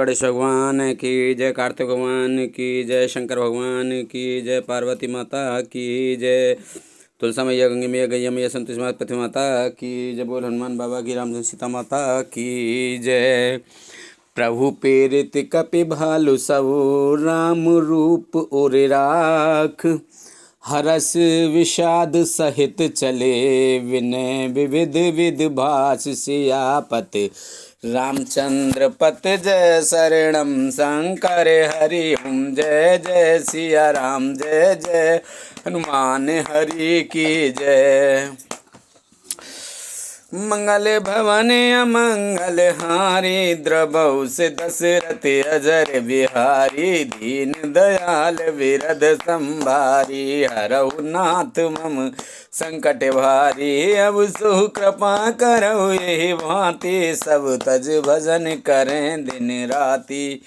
गणेश भगवान की जय, कार्तिक भगवान की जय, शंकर भगवान की जय, पार्वती माता की जय, तुलसा मैया, गंगे मैया, गैया मैया, संतोषी माता, पति माता की जय, बोल हनुमान बाबा की, रामचंद्र सीता माता की जय। प्रभु प्रेरित कपि भालु सबु, राम रूप उर राख, हरस विषाद सहित चले, विनय विविध विध भाष, सियापत रामचंद्र पत जय, शरणम शंकर हरि ओम, जय जय सिया राम, जय जय हनुमान हरि की जय। मंगल भवन अमंगल हारी, द्रवहु से दशरथ अजर बिहारी, दीन दयाल विरद संभारी, हरहु नाथ मम संकट भारी, अब सुह कृपा करहु यही भांति, सब तज भजन करें दिन राति।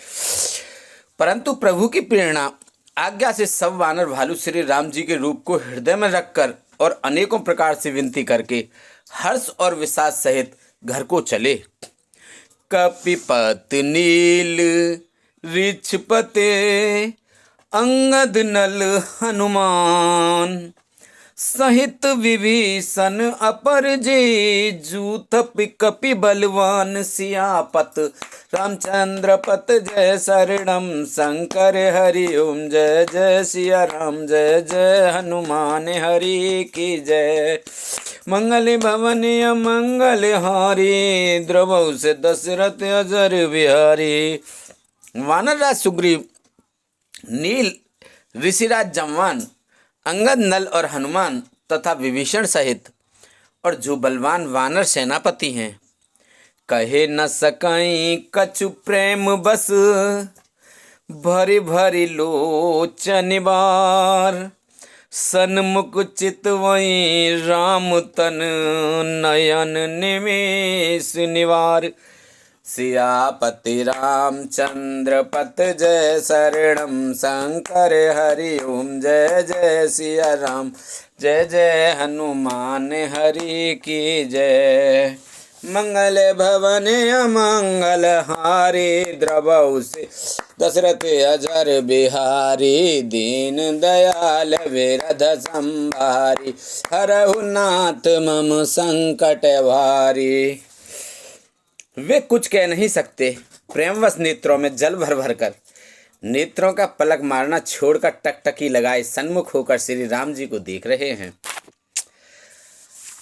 परंतु प्रभु की प्रेरणा आज्ञा से सब वानर भालू श्री राम जी के रूप को हृदय में रखकर और अनेकों प्रकार से विनती करके हर्ष और विषाद सहित घर को चले। कपिपत नील ऋक्षपते, अंगद नल हनुमान, सहित विभीषण अपर जे, जूथ कपि बलवान, सियापत रामचंद्र पत जय, शरणम शंकर हरि ओम, जय जय सिया राम, जय जय हनुमान हरि की जय। मंगल भवन अमंगल हारी, द्रवहु से दशरथ अजर बिहारी। वानर राज सुग्रीव, नील ऋषिराज जमवान, अंगद नल और हनुमान तथा विभीषण सहित और जो बलवान वानर सेनापति हैं, कहे न सकई कछु प्रेम बस, भरी भरी लोचन बार, सन्मुख चितवई राम तन, नयन निमेष निवार, सियापति रामचंद्र पत जय, शरणम शंकर हरि ओम, जय जय सिया राम, जय जय हनुमान हरि की जय। मंगल भवन अमंगल हारी, द्रवहु से दशरथ अजर बिहारी, दीन दयाल विरध संभारी, हरहु नाथ मम संकट भारी। वे कुछ कह नहीं सकते, प्रेमवश नेत्रों में जल भर भर कर, नेत्रों का पलक मारना छोड़कर टकटकी लगाए सन्मुख होकर श्री राम जी को देख रहे हैं।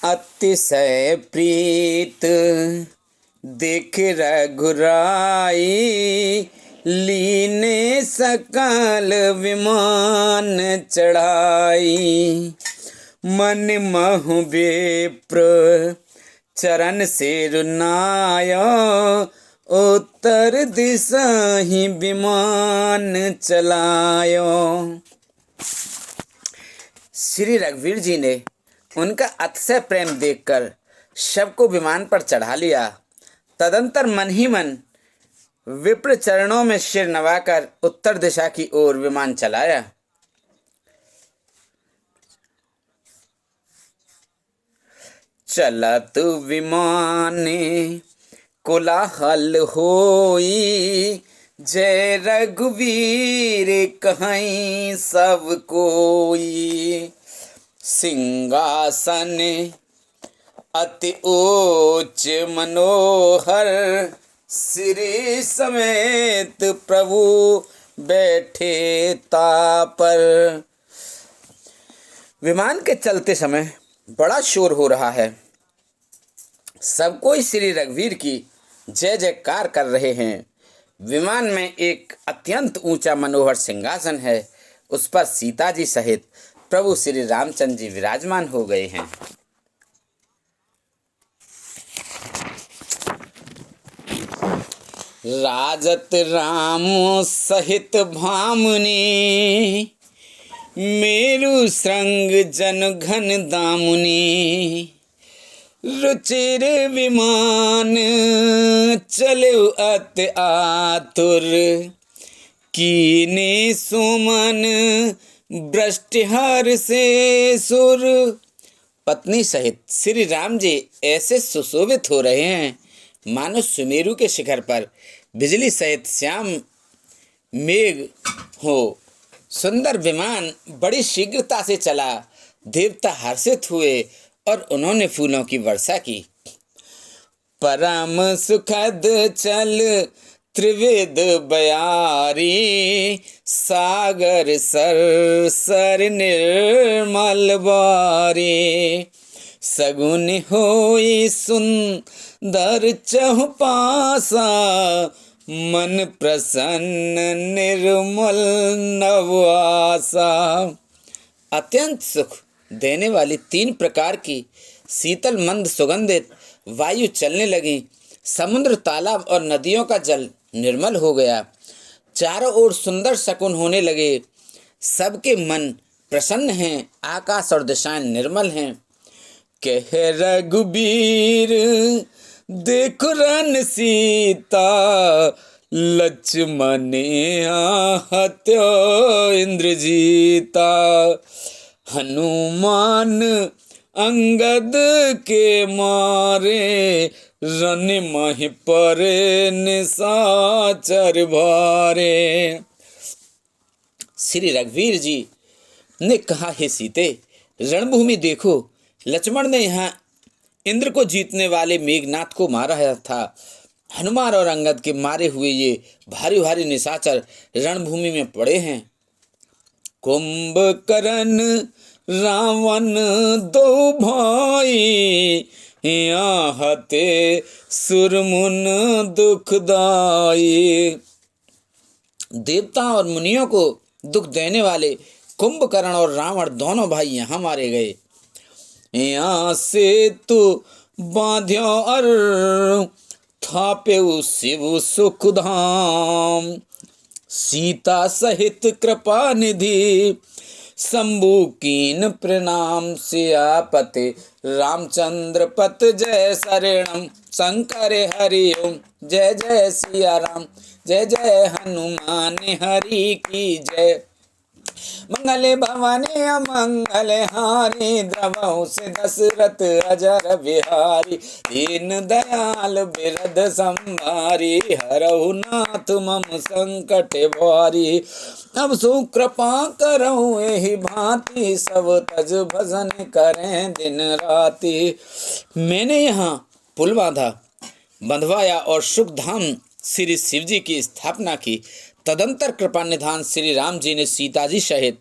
अतिशय प्रीत देख रघुराई, लीने सकल विमान चढ़ाई, मन महु विप्र चरण सिर नायो, उत्तर दिशा ही विमान चलायो। श्री रघुवीर जी ने उनका अतिशय प्रेम देखकर शव को विमान पर चढ़ा लिया। तदंतर मन ही मन विप्र चरणों में सिर नवाकर उत्तर दिशा की ओर विमान चलाया। चलत विमाने कोलाहल होई, जय रघुवीर कहीं सब कोई, सिंहासन अति उच्च मनोहर, श्री समेत प्रभु बैठे तापर। विमान के चलते समय बड़ा शोर हो रहा है, सब कोई श्री रघुवीर की जय जयकार कर रहे हैं। विमान में एक अत्यंत ऊंचा मनोहर सिंहासन है, उस पर सीता जी सहित प्रभु श्री रामचंद्र जी विराजमान हो गए हैं। राजत राम सहित भामुनि, मेरु श्रृंग जन घन दामुनि, रुचिर विमान चले अति आतुर, कीने सुमन वृष्टिहार से सुर। पत्नी सहित श्री राम जी ऐसे सुशोभित हो रहे हैं मानो सुमेरु के शिखर पर बिजली सहित श्याम मेघ हो। सुंदर विमान बड़ी शीघ्रता से चला। देवता हर्षित हुए और उन्होंने फूलों की वर्षा की। परम सुखद चल त्रिविध बयारी, सागर सर सर निर्मल बारी। सगुन होई सुंदर चहुपासा, मन प्रसन्न निर्मल नवासा। अत्यंत सुख देने वाली 3 प्रकार की शीतल मंद सुगंधित वायु चलने लगी। समुद्र, तालाब और नदियों का जल निर्मल हो गया। चारों ओर सुंदर शकुन होने लगे। सबके मन प्रसन्न हैं। आकाश और दिशाएं निर्मल हैं। कह रघुबीर देखो रन सीता, लक्ष्मण हत्यो इंद्रजीता। हनुमान अंगद के मारे, रन महि परे निशाचर भारे। श्री रघुवीर जी ने कहा, हे सीते, रणभूमि देखो। लक्ष्मण ने यहाँ इंद्र को जीतने वाले मेघनाथ को मारा था। हनुमान और अंगद के मारे हुए ये भारी भारी निशाचर रणभूमि में पड़े हैं। कुंभकर्ण रावण दो भाई, आहते सुरमुन दुखदाई। देवता और मुनियों को दुख देने वाले कुंभकर्ण और रावण दोनों भाई यहाँ मारे गए। यहाँ से तू बांध्यो अर थापे शिव सुखधाम। सीता सहित कृपा निधि, शंभु कीन प्रणाम। सियापते रामचंद्र पत जय शरणम। शंकर हरि ओम जय जय सिया राम। जय जय हनुमान हरि की जय। मंगल भवानी अमंगल हारी, द्रवहु से दशरथ अजर बिहारी। दीन दयाल बिरद संभारी, हरहु नाथ मम संकट भारी। अब सुकृपा करहु एहि भांति, सब तज भजन करें दिन राति। मैंने यहाँ पुल बंधवाया और सुखधाम श्री शिव जी की स्थापना की। तदंतर कृपा निधान श्री राम जी ने सीता जी सहित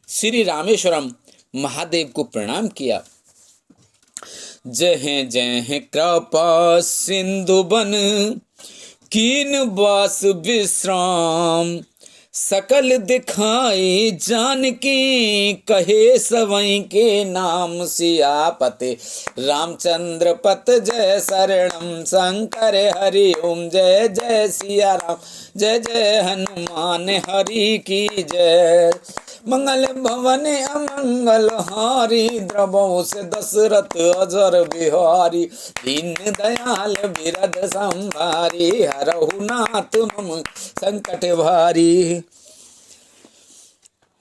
श्री रामेश्वरम महादेव को प्रणाम किया। जय जय कृपा सिंधु बन कीन वास विश्राम। सकल दिखाई जानकी, कहे सवई के नाम। सियापते रामचंद्र पत जय शरणम। शंकर हरि ओम जय जय सिया राम। जय जय हनुमान हरि की जय। मंगल भवन अमंगल हारी, द्रवहु से दशरथ अजर बिहारी। दीन दयाल बिरद संभारी, हरहु नाथ मम संकट भारी।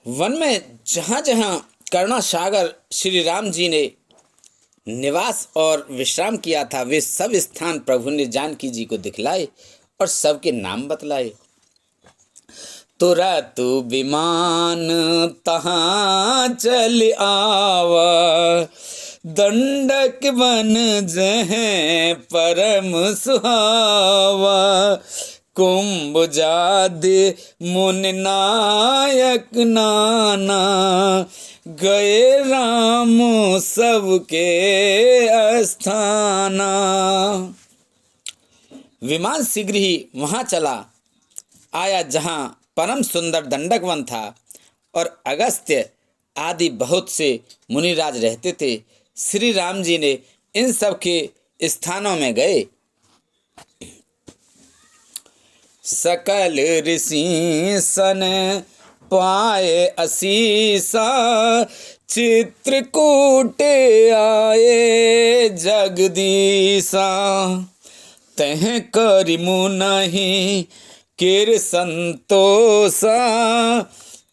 वन में जहाँ जहाँ करुणा सागर श्री राम जी ने निवास और विश्राम किया था, वे सब स्थान प्रभु ने जानकी जी को दिखलाए और सबके नाम बतलाए। तुरत विमान तहाँ चल आवा, दंडक बन जह परम सुहावा। कुंभ जादि मुनि नायक नाना, गए राम सबके अस्थाना। विमान शीघ्र ही वहां चला आया जहां परम सुंदर दंडक वन था और अगस्त्य आदि बहुत से मुनिराज रहते थे। श्री राम जी ने इन सब के स्थानों में गए। सकल ऋषि सन पाए असीसा, चित्रकूट आए जगदीसा। तह करिमु नहीं किर संतोषा,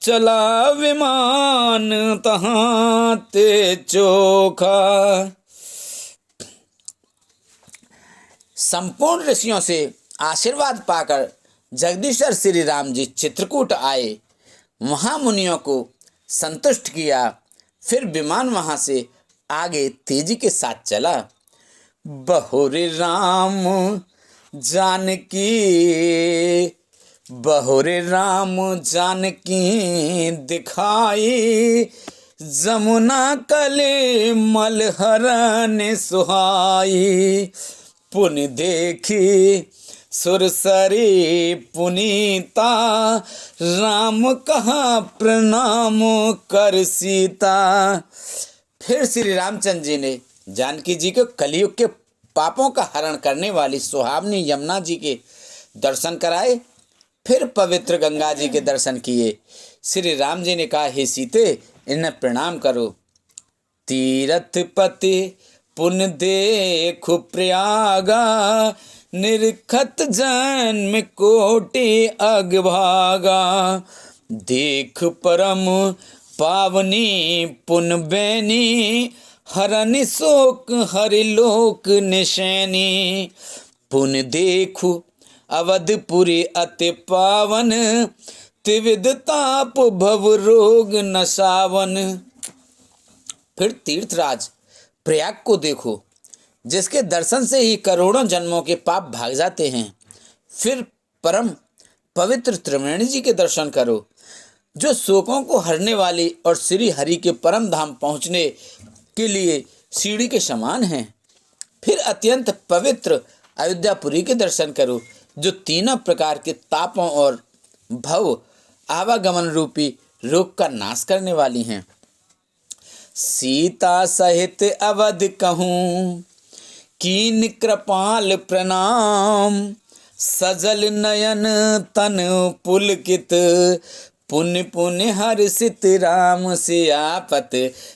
चला विमान तहाँ ते चोखा। संपूर्ण ऋषियों से आशीर्वाद पाकर जगदीश्वर श्री राम जी चित्रकूट आए, वहाँ मुनियों को संतुष्ट किया। फिर विमान वहाँ से आगे तेजी के साथ चला। बहुरे राम जानकी, बहुरे राम जानकी दिखाई, जमुना कले मलहरन सुहाई। पुनि देखी सुरसरी पुनीता, राम कहा प्रणाम कर सीता। फिर श्री रामचंद्र जी ने जानकी जी को कलयुग के पापों का हरण करने वाली सुहावनी यमुना जी के दर्शन कराए। फिर पवित्र गंगा जी के दर्शन किए। श्री राम जी ने कहा, हे सीते, इन्हें प्रणाम करो। तीरथ पति पुण्य देखु प्रयागा, निरखत जन्म कोटि अगभागा। देख परम पावनी पुन बैनी, हरनि शोक हरिलोक निशैनी। पुन देखु अवधपुरी अति पावन, त्रिविध ताप भव रोग नसावन। फिर तीर्थराज प्रयाग को देखो, जिसके दर्शन से ही करोड़ों जन्मों के पाप भाग जाते हैं। फिर परम पवित्र त्रिवेणी जी के दर्शन करो, जो शोकों को हरने वाली और श्री हरि के परम धाम पहुँचने के लिए सीढ़ी के समान हैं। फिर अत्यंत पवित्र अयोध्यापुरी के दर्शन करो, जो तीनों प्रकार के तापों और भव आवागमन रूपी रोग का नाश करने वाली हैं। सीता सहित अवध कहूँ, कीन कृपाल प्रणाम। सजल नयन तन पुलकित, पुण्य पुण्य हर्षित राम सियापत।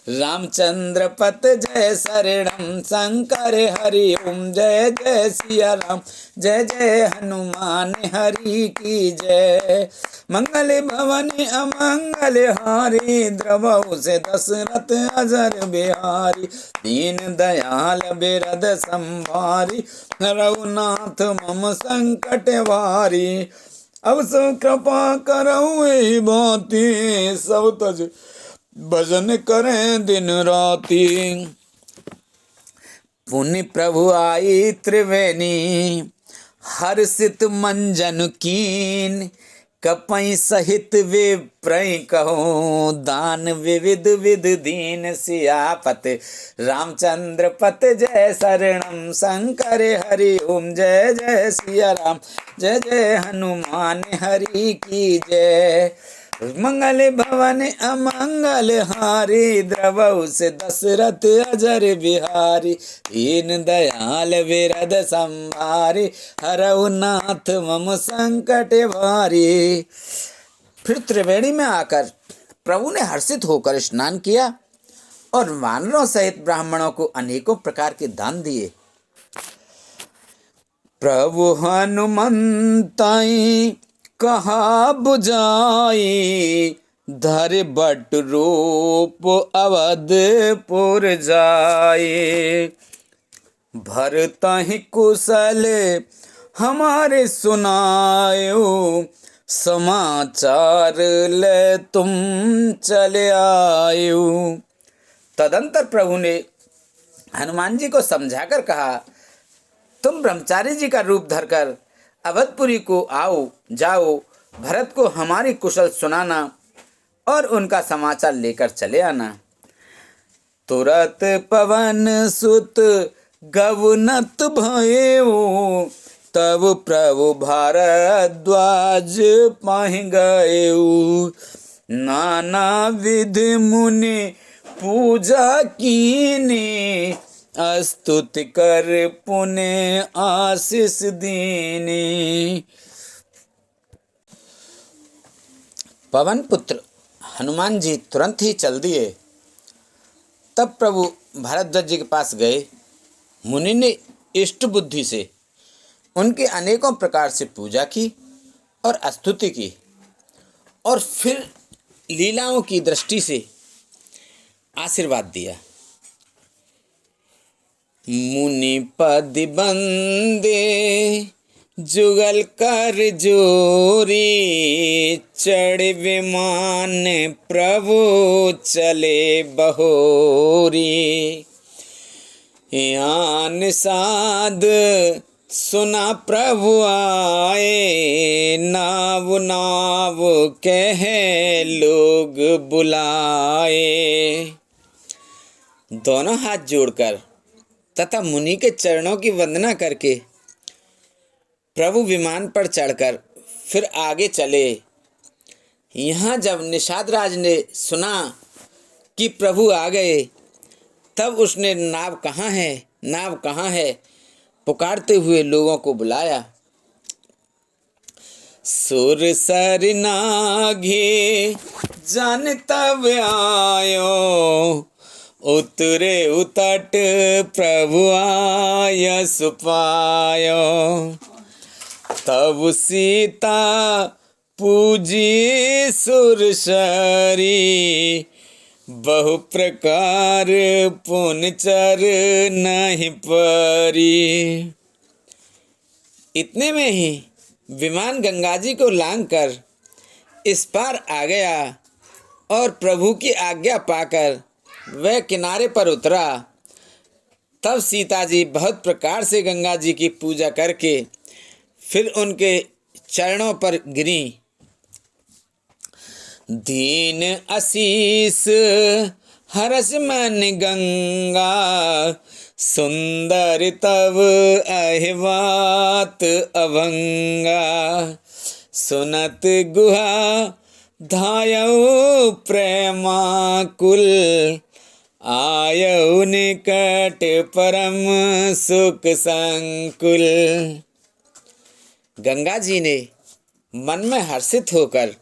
रामचंद्र पत जय शरणम, शंकर हरि ओम जय जय सिया राम। जय जय हनुमान हरि की जय। मंगल भवन अमंगल हारी, द्रवहु से दशरथ अजर बिहारी। दीन दयाल बिरद संभारी, रघुनाथ मम संकट भारी। अब सब कृपा करऊ एहि भांति, सब तज भजन करें दिन राति। पुण्य प्रभु आई त्रिवेणी, हर्षित मंजन कीन। कपई सहित वे प्रय कहो, दान विविध विध दीन सियापत। रामचंद्र पत जय शरणम, शंकर हरि ओम जय जय सिया राम। जय जय हनुमान हरि की जय। मंगल भवन अमंगल हारी, द्रवहु से दशरथ अजर बिहारी। दीन दयाल बिरद संभारी, हरहु नाथ मम संकट भारी। फिर त्रिवेणी में आकर प्रभु ने हर्षित होकर स्नान किया और वानरों सहित ब्राह्मणों को अनेकों प्रकार के दान दिए। प्रभु हनुमंताई कहा बुझाई, धर बट रूप अवधपुर जाए। भरतहि कुशल हमारे सुनायो, समाचार ले तुम चले आयो। तदंतर प्रभु ने हनुमान जी को समझाकर कहा, तुम ब्रह्मचारी जी का रूप धरकर अवधपुरी को आओ जाओ, भरत को हमारी कुशल सुनाना और उनका समाचार लेकर चले आना। तुरत पवन सुत गवनत भयो, तब प्रभु भारद्वाज पाहि गयो। नाना विधि मुनि पूजा कीनी, स्तुति कर पुण्य आशीष दीनी। पवन पुत्र हनुमान जी तुरंत ही चल दिए। तब प्रभु भारद्वाज जी के पास गए। मुनि ने इष्ट बुद्धि से उनके अनेकों प्रकार से पूजा की और स्तुति की, और फिर लीलाओं की दृष्टि से आशीर्वाद दिया। मुनि पद बंदे जुगल कर जोरी, चढ़ विमान प्रभु चले बहोरी। यान साध सुना प्रभु आए, नाव नाव कह लोग बुलाए। दोनों हाथ जोड़कर तथा मुनि के चरणों की वंदना करके प्रभु विमान पर चढ़कर फिर आगे चले। यहाँ जब निषाद राज ने सुना कि प्रभु आ गए, तब उसने नाव कहाँ है, नाव कहाँ है पुकारते हुए लोगों को बुलाया। सुर सर नाघे जान तब आयो, उतरे उतट प्रभु आय सुपायो। तब सीता पूजी सुरसरी, बहु प्रकार पुनचर नहीं परी। इतने में ही विमान गंगा जी को लांग कर इस पार आ गया और प्रभु की आज्ञा पाकर वह किनारे पर उतरा। तब सीता जी बहुत प्रकार से गंगा जी की पूजा करके फिर उनके चरणों पर गिरी। दीन आशीष हरस मन गंगा, सुंदर तब अहिवात अभंगा। सुनत गुहा धायऊ प्रेमाकुल, आयऊ निकट परम सुख संकुल। गंगा जी ने मन में हर्षित होकर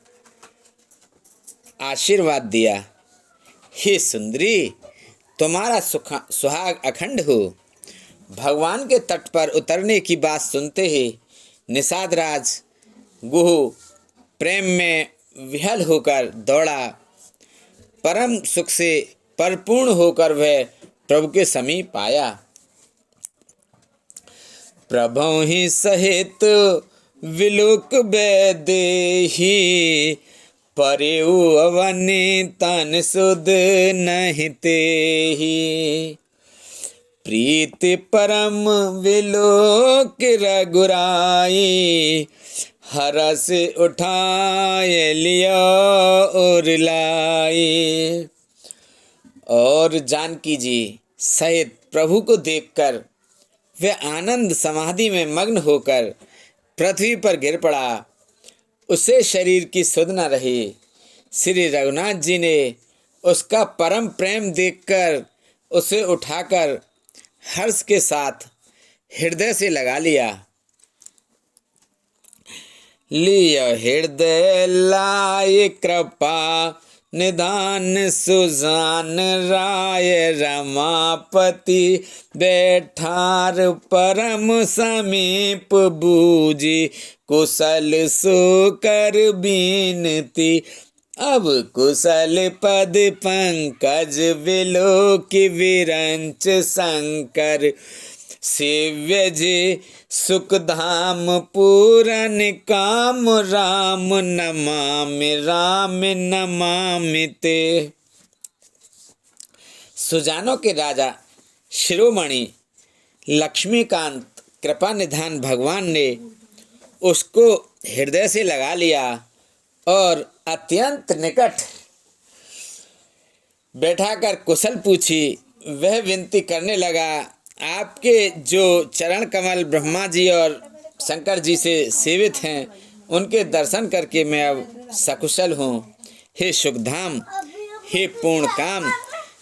आशीर्वाद दिया, हे सुंदरी, तुम्हारा सुहाग अखंड हो। भगवान के तट पर उतरने की बात सुनते ही निषाद राज गुह प्रेम में विह्वल होकर दौड़ा। परम सुख से परिपूर्ण होकर वह प्रभु के समीप आया। प्रभु ही सहित विलोक वैदेही, परेऊ अवनि तन सुध नहीं तेहि। प्रीति परम विलोक रघुराई, हरस उठाए लिया और लाई। और जानकी जी सहित प्रभु को देखकर वह आनंद समाधि में मग्न होकर पृथ्वी पर गिर पड़ा। उसे शरीर की सुध न रही। श्री रघुनाथ जी ने उसका परम प्रेम देखकर उसे उठाकर हर्ष के साथ हृदय से लगा लिया। हृदय लाय कृपा निधान सुजान राय, रमापति बैठार परम समीप बूझी, कुशल सो कर बीनती। अब कुशल पद पंकज विलोक विरंच शंकर, सेव्य जे सुख धाम पूरन काम, राम नमामि राम नमामि ते। सुजानों के राजा शिरोमणि लक्ष्मीकांत कृपा निधान भगवान ने उसको हृदय से लगा लिया और अत्यंत निकट बैठाकर कुशल पूछी। वह विनती करने लगा, आपके जो चरण कमल ब्रह्मा जी और शंकर जी से सेवित हैं, उनके दर्शन करके मैं अब सकुशल हूँ। हे सुखधाम, हे पूर्ण काम,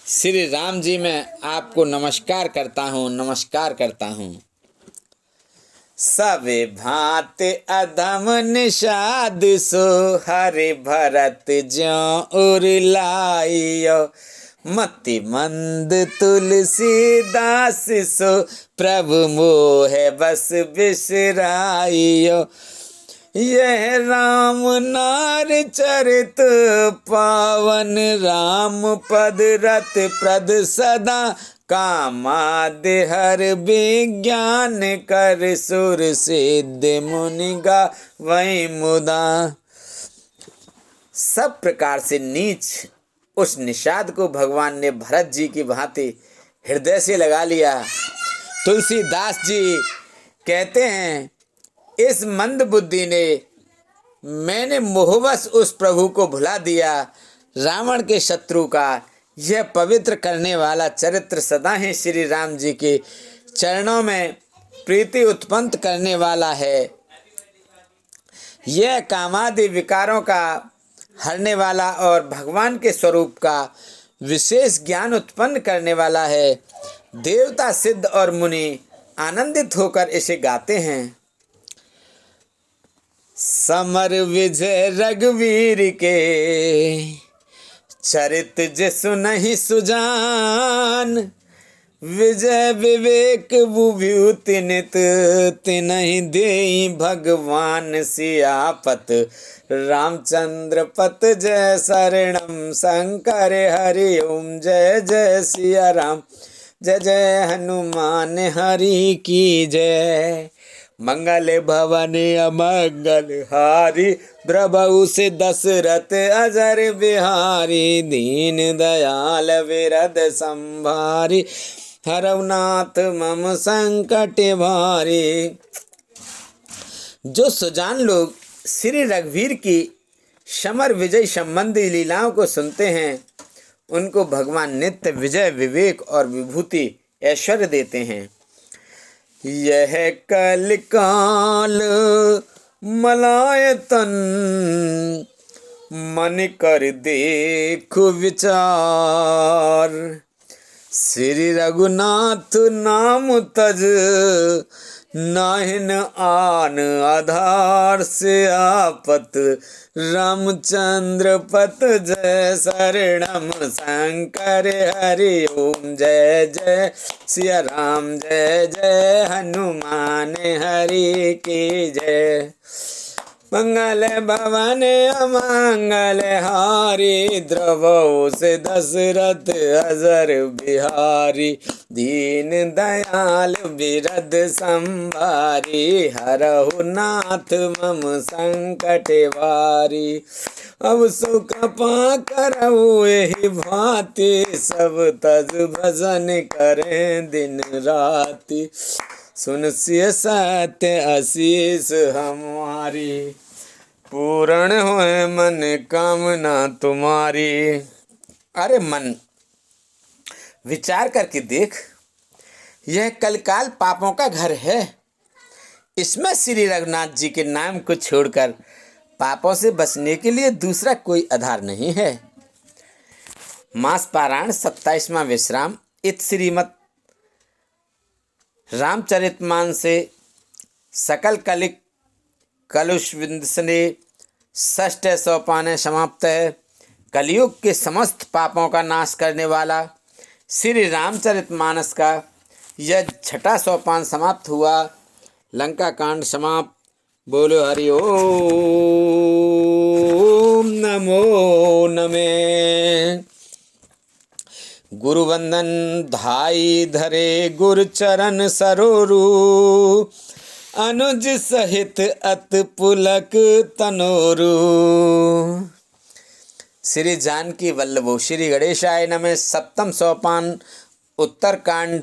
श्री राम जी मैं आपको नमस्कार करता हूँ, नमस्कार करता हूँ। सबे भांत अधम निषाद सो, हरे भरत ज्यों उर लाइयो। मति मंद तुलसीदास सो, प्रभु मोह बस बिसराइयो। यह राम नार चरित पावन, राम पद रत प्रद सदा कामादि हर विज्ञान कर सुर सिद्ध मुनि गावै मुदा। सब प्रकार से नीच उस निषाद को भगवान ने भरत जी की भांति हृदय से लगा लिया। तुलसीदास जी कहते हैं, इस मंद बुद्धि ने मैंने मोहवश उस प्रभु को भुला दिया। रावण के शत्रु का यह पवित्र करने वाला चरित्र सदा ही श्री राम जी के चरणों में प्रीति उत्पन्न करने वाला है। यह कामादि विकारों का हरने वाला और भगवान के स्वरूप का विशेष ज्ञान उत्पन्न करने वाला है। देवता, सिद्ध और मुनि आनंदित होकर इसे गाते हैं। समर विजय रघुवीर के चरित जिसु नहीं सुजान। विजय विवेक विभूति नित तिनहि देई भगवान। सियापत रामचंद्र पत जय शरणम शंकर हरि ओम। जय जय सिया राम, जय जय हनुमान हरि की जय। मंगल भवन अमंगल हारी, द्रबहु से दशरथ अजर बिहारी। दीन दयाल विरद संभारी, हरनाथ मम संकट भारी। जो सुजान लोग श्री रघुवीर की समर विजय संबंधी लीलाओं को सुनते हैं, उनको भगवान नित्य विजय, विवेक और विभूति ऐश्वर्य देते हैं। यह कलिकाल मलायतन, मन कर देखो विचार। श्री रघुनाथ नाम तज, नाहिन आन आधार। से आपत रामचंद्र पत जय शरणम शंकर हरि ओम। जय जय सिया राम, जय जय हनुमान हरि की जय। मंगल भवन अमंगल हारी, द्रवहु से दशरथ अजर बिहारी। दीन दयाल बिरद संभारी, हरहु नाथ मम संकट वारी। अब सुख पाकरहु एहि भांति, सब तज भजन करें दिन राति। सुन सिय सत्य आशीष हमारी, पूर्ण होए मन कामना तुम्हारी। अरे मन, विचार करके देख, यह कलकाल पापों का घर है। इसमें श्री रघुनाथ जी के नाम को छोड़कर पापों से बचने के लिए दूसरा कोई आधार नहीं है। मास पारायण 27वां विश्राम। इत श्रीमद् रामचरितमानस से सकल कलिक कलुष विंदसने षष्ठ सोपान समाप्त है। कलयुग के समस्त पापों का नाश करने वाला श्री रामचरितमानस का यह छठा सोपान समाप्त हुआ। लंका कांड समाप्त। बोलो हरि ओम नमो नमे। गुरु वंदन धाई धरे गुरु चरण सरोरु, अनुज सहित अत पुलक तनोरु। श्री जानकी वल्लभो श्री गणेशाय नमः। सप्तम सोपान उत्तरकांड।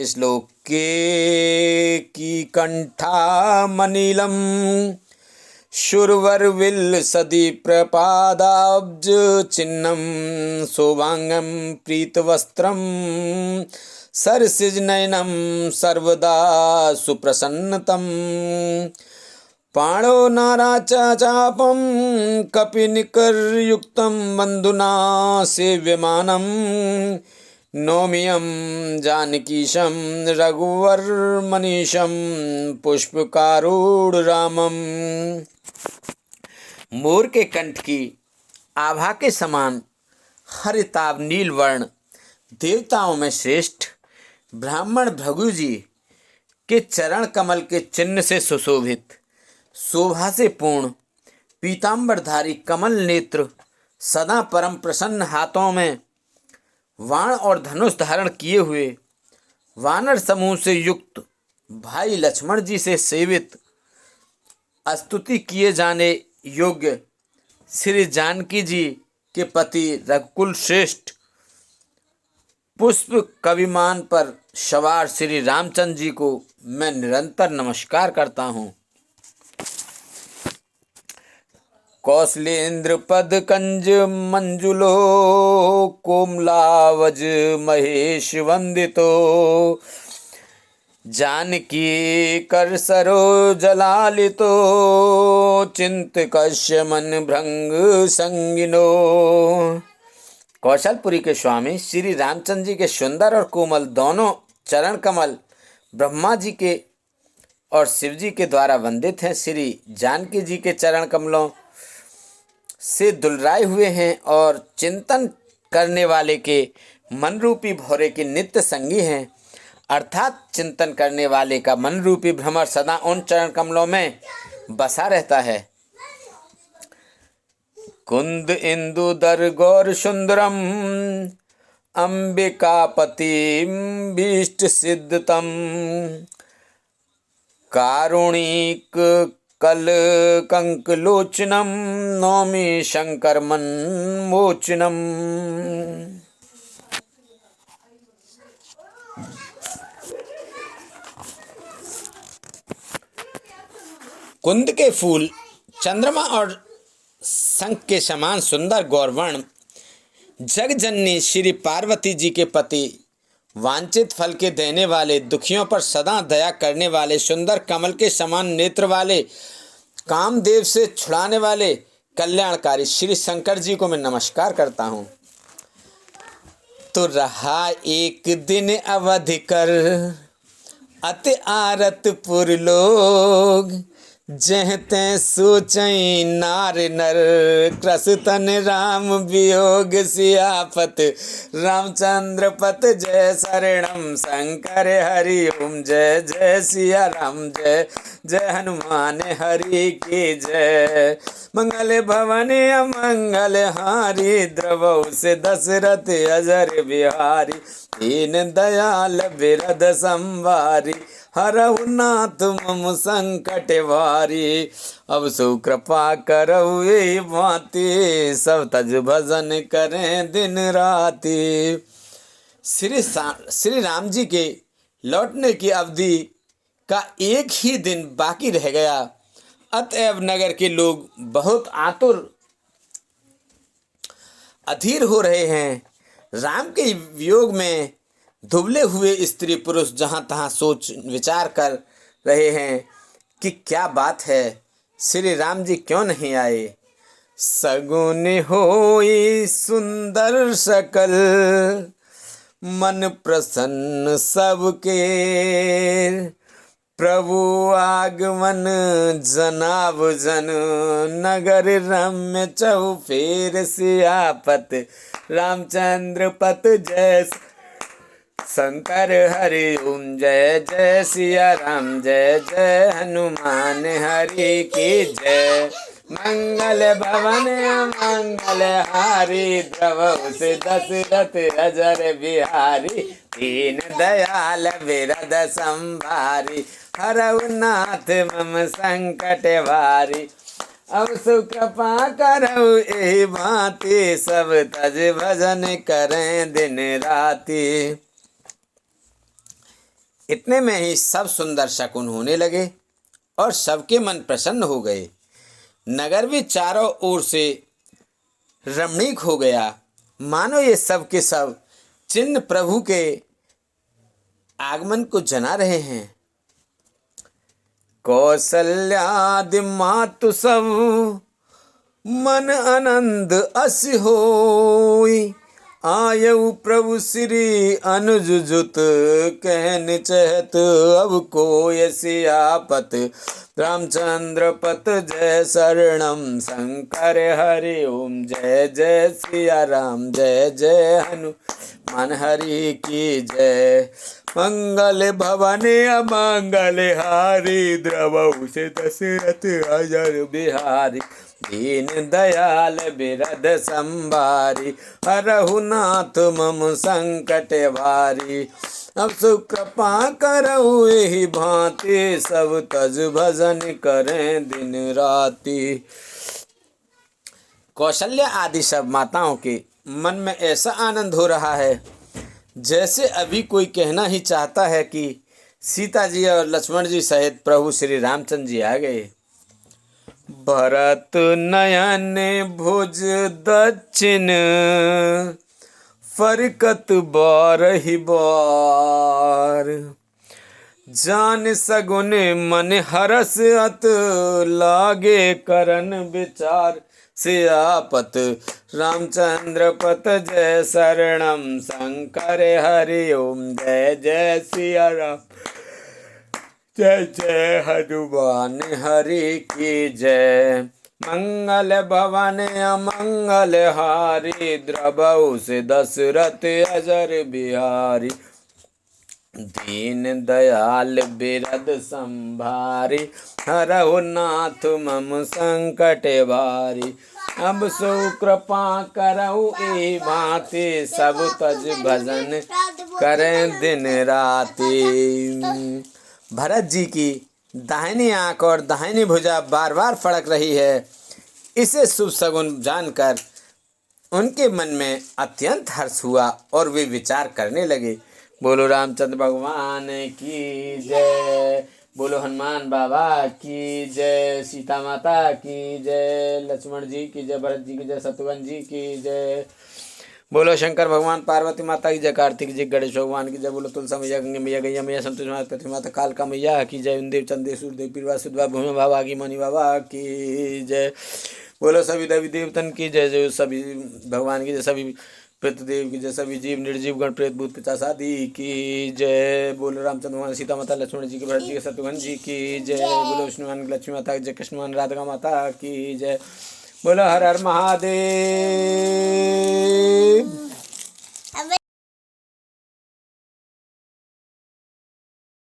श्लोक के की कंठा मनीलम, शूरवर सदी प्रपादाब्ज चिन्नम। शोभांगम प्रीतवस्त्रम, सरसिज नयनम सर्वदा सुप्रसन्नतम। पाणो नाराचा चापम, कपिनिकरयुक्तम बंधुना सेव्यमानम। नौमियम जानकीशम रघुवर मनीषम, पुष्पकारूढ़ रामम। मोर के कंठ की आभा के समान हरिताभ नील वर्ण, देवताओं में श्रेष्ठ ब्राह्मण भृगु जी के चरण कमल के चिन्ह से सुशोभित, शोभा से पूर्ण, पीताम्बरधारी कमल नेत्र, सदा परम प्रसन्न हाथों में वाण और धनुष धारण किए हुए वानर समूह से युक्त भाई लक्ष्मण जी से सेवित स्तुति किए जाने योग्य श्री जानकी जी के पति रघुकुल श्रेष्ठ पुष्प कविमान पर सवार श्री रामचंद्र जी को मैं निरंतर नमस्कार करता हूँ। कौशलेन्द्र पद कंज मंजुलो कोमलावज महेश वंदितो जानकी कर सरो जलालितो चिंत कश्य मन भृंग संगिनो। कौशलपुरी के स्वामी श्री रामचंद्र जी के सुंदर और कोमल दोनों चरण कमल ब्रह्मा जी के और शिव जी के द्वारा वंदित हैं। श्री जानकी जी के चरण कमलों से दुलराए हुए हैं और चिंतन करने वाले के मन रूपी भौरे के नित्य संगी हैं। अर्थात चिंतन करने वाले का मन रूपी भ्रमर सदा उन चरण कमलों में बसा रहता है। कुंद इंदु दर गौर सुंदरम अंबिकापति भीष्ट सिद्धतम कारुणिक कल कंकलोचनम नौमी शंकर मन मोचनम। कुंद के फूल चंद्रमा और शंख के समान सुंदर गौरवर्ण जगजननी श्री पार्वती जी के पति वांछित फल के देने वाले दुखियों पर सदा दया करने वाले सुंदर कमल के समान नेत्र वाले कामदेव से छुड़ाने वाले कल्याणकारी श्री शंकर जी को मैं नमस्कार करता हूँ। तो रहा एक दिन अवधि कर अति आरतपुर लोग जह तै सोचई नार नर क्रसतन राम वियोग सियापत रामचंद्र पत जय शरणम शंकर हरि ओम जय जय सिया राम जय जय हनुमान हरि की जय। मंगल भवन अमंगल हारी द्रवौ से दशरथ अजर बिहारी दीन दयाल बिरद संवारी हरहु नाथ मम संकट वारी अब सु कृपा करऊ यही भांति सब तज भजन करें दिन राति। श्री राम जी के लौटने की अवधि का एक ही दिन बाकी रह गया। अतएव नगर के लोग बहुत आतुर अधीर हो रहे हैं। राम के वियोग में दुबले हुए स्त्री पुरुष जहाँ तहाँ सोच विचार कर रहे हैं कि क्या बात है, श्री राम जी क्यों नहीं आए। सगुन होई सुंदर सकल मन प्रसन्न सबके प्रभु आगमन जनाब जन नगर रम्य चौफेर सियापत रामचंद्र पत जय शंकर हरि ओम जय जय सिया राम जय जय हनुमान हरि की जय। मंगल भवन मंगल हारी द्रवौ से दशरथ अजर बिहारी दीन दयाल बिरद संभारी हरहु नाथ मम संकट भारी अब सुकृपा करऊ एहि भांति सब तज भजन करें दिन राति। इतने में ही सब सुंदर शकुन होने लगे और सबके मन प्रसन्न हो गए। नगर भी चारों ओर से रमणीक हो गया, मानो ये सब के सब चिन्ह प्रभु के आगमन को जना रहे हैं। कौसल्यादि मातु सब मन आनंद अस होई आयु प्रभु श्री अनुज जुत कहन चहत अब कोय सियापत रामचंद्र पत जय शरणम शंकर हरि ओम जय जय सिया राम जय जय हनुमान हरि की जय। मंगल भवन अमंगल हारी द्रवौ से दशरथ अजर बिहारी दीन दयाल बिरद संभारी, हरहु नाथ मम संकट भारी। अब सुख कृपा करहु एहि भांति, सब तज भजन करें दिन राति। कौशल्या आदि सब माताओं के मन में ऐसा आनंद हो रहा है जैसे अभी कोई कहना ही चाहता है कि सीता जी और लक्ष्मण जी सहित प्रभु श्री रामचंद्र जी आ गए। भरत नयन भुज दक्षिण, फरकत बारहि बार। जान सगुन मन हरस अत, लागे करन विचार। सियापत रामचंद्र पत जय शरणम, शंकर हरि ओम जय जय सिया राम। जय जय हनुमान हरि की जय। मंगल भवन अमंगल हारी, द्रवहु से दशरथ अजर बिहारी। दीन दयाल बिरद संभारी, हरहु नाथ मम संकट भारी। अब सो कृपा करहु एहि भांति, सब तज भजन करें दिन राति। भरत जी की दाहिनी आंख और दाहिनी भुजा बार बार फड़क रही है। इसे शुभ सगुन जानकर उनके मन में अत्यंत हर्ष हुआ और वे विचार करने लगे। बोलो रामचंद्र भगवान की जय, बोलो हनुमान बाबा की जय, सीता माता की जय, लक्ष्मण जी की जय, भरत जी की जय, शत्रुघ्न जी की जय। बोलो शंकर भगवान, पार्वती माता की जय, कार्तिक जी गणेश भगवान की जय। बोलो तुलसा मैया, गंगे मैया, गैया मैया, संतोषी माता, पृथ्वी माता, कालका मैया की जय। इंदेव चंदेव सूर्यदेव पीरवा सुधवा भूमि बाबा की मणि बाबा की जय। बोलो सभी देवी देवतन की जय, जो सभी भगवान की जय, सभी पितृदेव की जय, सभी जीव निर्जीव गण प्रेत भूत पिशाच आदि की जय। बोलो रामचंद्र भगवान, सीता माता, लक्ष्मण जी की, भरत जी के, शत्रुघ्न जी की जय। बोलो विष्णुमान लक्ष्मी माता की जय, कृष्णमान राधिका माता की जय। बोलो हर हर महादेव।